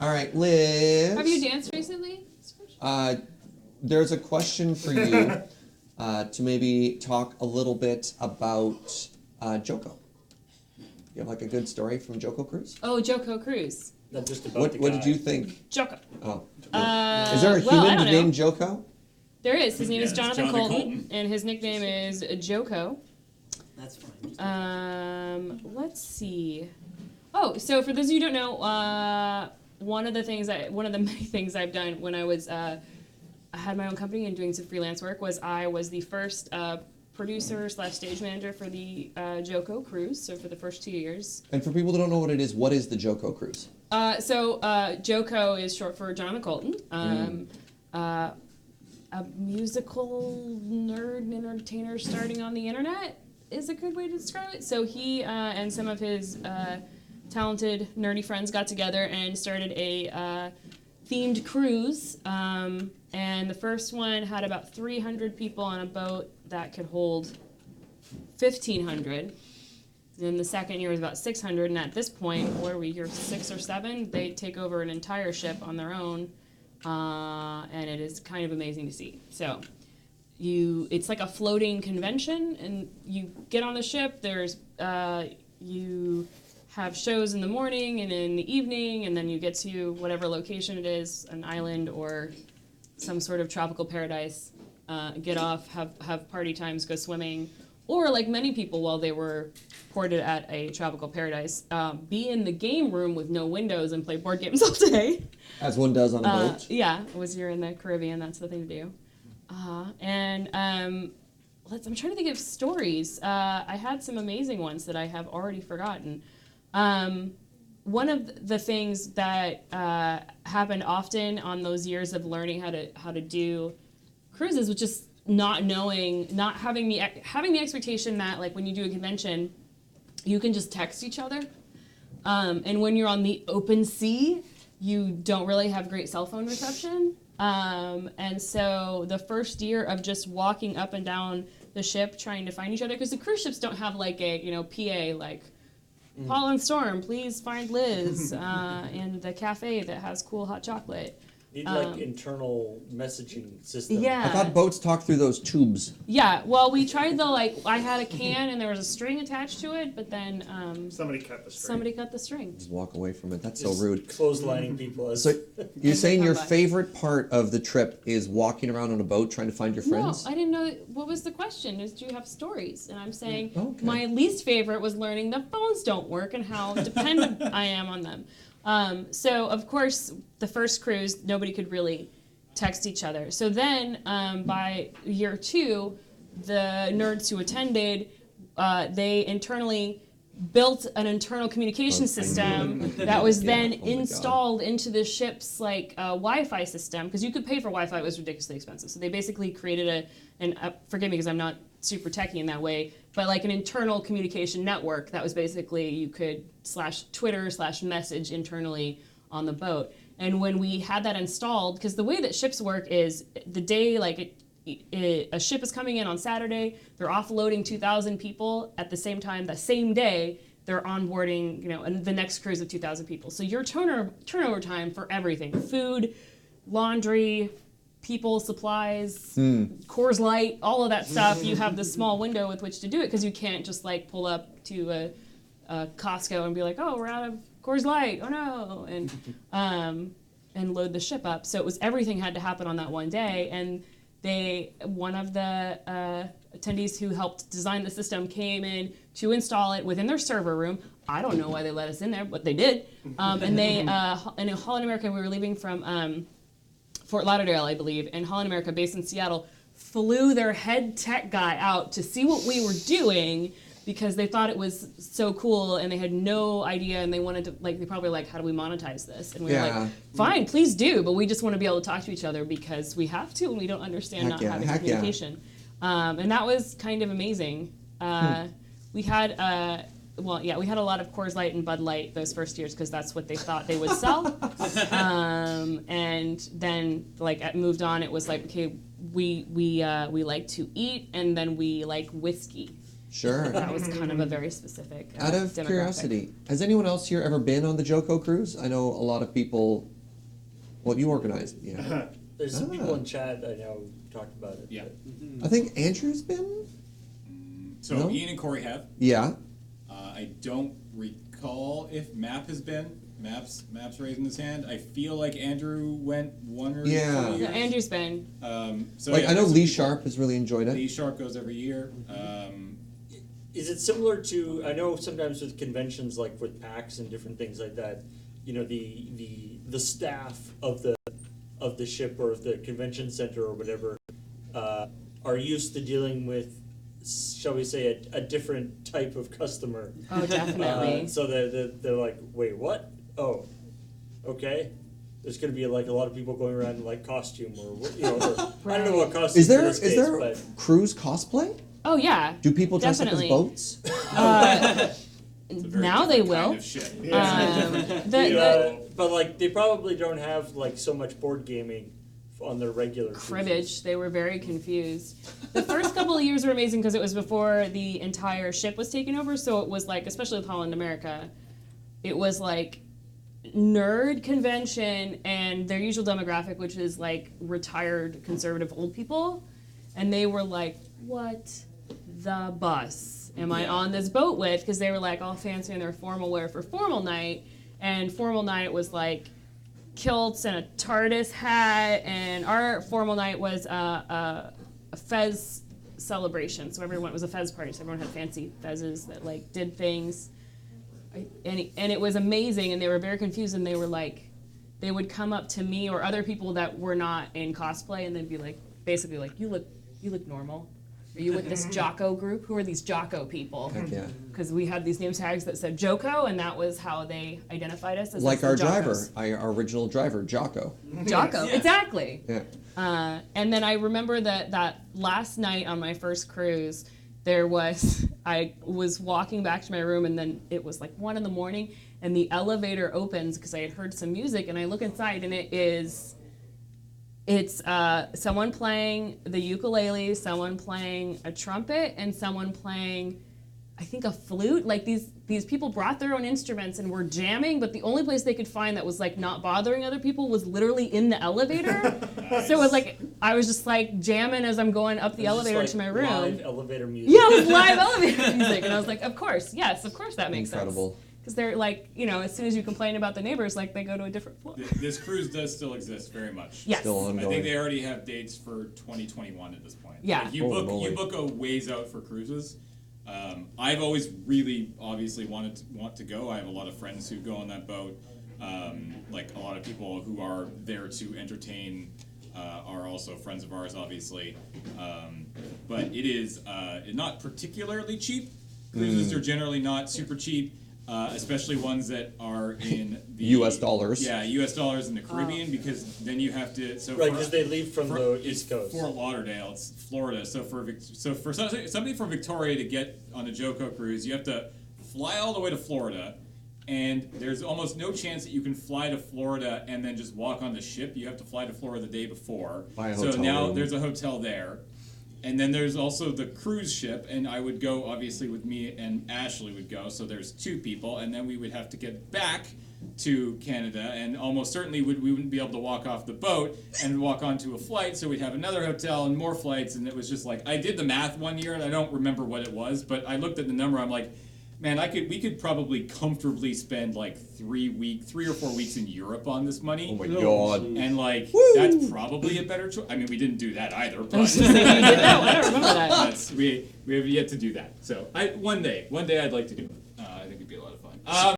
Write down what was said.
All right, Liz. Have you danced recently? There's a question for you to maybe talk a little bit about JoCo. You have like a good story from JoCo Cruise? Oh, JoCo Cruise. Not just about What did you think? JoCo. Oh. Is there a human named JoCo? There is. His name is Jonathan Colton, and his nickname is JoCo. That's fine. Let's see. Oh, so for those of you who don't know, one of the many things I've done when I was I had my own company and doing some freelance work was I was the first producer / stage manager for the JoCo Cruise. So for the first 2 years. And for people that don't know what it is, what is the JoCo Cruise? JoCo is short for Jonathan Colton. A musical nerd entertainer starting on the internet is a good way to describe it. So he and some of his talented nerdy friends got together and started a themed cruise. And the first one had about 300 people on a boat that could hold 1,500. Then the second year was about 600, and at this point, where we year 6 or 7, they take over an entire ship on their own, and it is kind of amazing to see. So, it's like a floating convention, and you get on the ship. There's you have shows in the morning and in the evening, and then you get to whatever location it is, an island or some sort of tropical paradise. Get off, have party times, go swimming. Or like many people while they were ported at a tropical paradise, be in the game room with no windows and play board games all day. As one does on a boat. Yeah, you're in the Caribbean, that's the thing to do. I'm trying to think of stories. I had some amazing ones that I have already forgotten. One of the things that happened often on those years of learning how to do cruises was just not having the expectation that like when you do a convention, you can just text each other. And when you're on the open sea, you don't really have great cell phone reception. And so the first year of just walking up and down the ship trying to find each other, because the cruise ships don't have like a PA like Paul and Storm, please find Liz in the cafe that has cool hot chocolate. Need like internal messaging system. Yeah. I thought boats talk through those tubes. Yeah, well, we tried I had a can and there was a string attached to it, but then Somebody cut the string. somebody cut the string. Just walk away from it. That's Just so rude. Clotheslining people. So you're saying your come by. favorite part of the trip is walking around on a boat trying to find your friends? No, I didn't know. What was the question? Do you have stories? And I'm saying Okay. my least favorite was learning the phones don't work and how dependent I am on them. So, of course, the first cruise, nobody could really text each other. So then by year 2, the nerds who attended, they internally built an internal communication system that was then installed into the ship's Wi-Fi system, because you could pay for Wi-Fi. It was ridiculously expensive. So they basically created forgive me because I'm not super techie in that way, but like an internal communication network that was basically you could /Twitter /message internally on the boat. And when we had that installed, because the way that ships work is the day a ship is coming in on Saturday, they're offloading 2,000 people at the same time, the same day they're onboarding, the next cruise of 2,000 people. So your turnover time for everything, food, laundry, people, supplies, Coors Light, all of that stuff, you have this small window with which to do it, because you can't just pull up to a Costco and be like, oh, we're out of Coors Light, oh no, and load the ship up. So everything had to happen on that one day, and one of the attendees who helped design the system came in to install it within their server room. I don't know why they let us in there, but they did. And they, in Holland America, we were leaving from Fort Lauderdale, I believe, and Holland America, based in Seattle, flew their head tech guy out to see what we were doing, because they thought it was so cool and they had no idea, and they wanted to they probably how do we monetize this? And we were like, fine, please do, but we just want to be able to talk to each other because we have to, and we don't understand not having communication. And that was kind of amazing. We had we had a lot of Coors Light and Bud Light those first years because that's what they thought they would sell. And then it moved on. It was okay, we like to eat, and then we like whiskey. Sure. That was kind of a very specific Out of demographic. curiosity, has anyone else here ever been on the JoCo cruise? I know a lot of people. Well, you organized, yeah. There's some people Ah. in chat I know talked about it. Yeah. but- I think Andrew's been. So No? Ian and Corey have. Yeah. I don't recall if Map has been. Map's raising his hand. I feel like Andrew went one or Yeah. two Yeah, years. Andrew's been. So Like yeah, I know there's Lee some people. Sharp has really enjoyed it. Lee Sharp goes every year. Is it similar to, I know sometimes with conventions like with PAX and different things like that, you know, the staff of the ship or of the convention center or whatever are used to dealing with, shall we say, a different type of customer. Oh, definitely. So they're like, wait, what? Oh, okay. There's going to be like a lot of people going around in like costume or you know, or, I don't know what costume. Is there in this case, but cruise cosplay? Oh yeah. Do people dress Definitely. up as boats? It's a very Now they different will. Kind of ship. But like they probably don't have like so much board gaming on their regular cruises. Cribbage. They were very confused. The first couple of years were amazing because it was before the entire ship was taken over. So it was like, especially with Holland America, it was like nerd convention and their usual demographic, which is like retired conservative old people. And they were like, what the bus am I on this boat with? Because they were like all fancy in their formal wear for formal night. And formal night was like kilts and a TARDIS hat, and our formal night was a Fez celebration. So everyone, it was a Fez party, so everyone had fancy Fezes that like did things. And it was amazing, and they were very confused, and they were like, they would come up to me or other people that were not in cosplay, and they'd be like, basically like, you look normal. Are you with this JoCo group? Who are these JoCo people? Heck yeah. Because we had these name tags that said JoCo, and that was how they identified us as Like the our JoCos. driver, our original driver, JoCo. JoCo, exactly. Yeah. And then I remember that last night on my first cruise, I was walking back to my room, and then it was like 1 a.m, and the elevator opens because I had heard some music, and I look inside, and it's someone playing the ukulele, someone playing a trumpet, and someone playing, I think, a flute. Like these people brought their own instruments and were jamming, but the only place they could find that was like not bothering other people was literally in the elevator. Nice. So it was like I was just like jamming as I'm going up the elevator to my room. Live elevator music. Yeah, it was live elevator music, and I was like, of course that makes Incredible. sense. Because they're like, you know, as soon as you complain about the neighbors, like they go to a different floor. This cruise does still exist very much. Yes. Still I ongoing. think they already have dates for 2021 at this point. Yeah. Like, you Holy moly. book a ways out for cruises. I've always really obviously want to go. I have a lot of friends who go on that boat. Like a lot of people who are there to entertain are also friends of ours, obviously. But it is not particularly cheap. Cruises are generally not super cheap. Especially ones that are in the US dollars. Yeah, U.S. dollars in the Caribbean, because then you have to. So Right, for- because they leave from the it's East Coast. Fort Lauderdale, it's Florida. So for somebody from Victoria to get on a JoCo cruise, you have to fly all the way to Florida, and there's almost no chance that you can fly to Florida and then just walk on the ship. You have to fly to Florida the day before. Buy a So hotel now room. there's a hotel there. And then there's also the cruise ship, and I would go, obviously, with me and Ashley would go, so there's 2 people, and then we would have to get back to Canada, and almost certainly we wouldn't be able to walk off the boat and walk onto a flight, so we'd have another hotel and more flights, and it was just like, I did the math one year, and I don't remember what it was, but I looked at the number, I'm like, man, we could probably comfortably spend like 3 or 4 weeks in Europe on this money. Oh my god. And like, Woo! that's probably a better choice. I mean, we didn't do that either, but No, I don't remember that. we have yet to do that. So one day I'd like to do it. I think it'd be a lot of fun.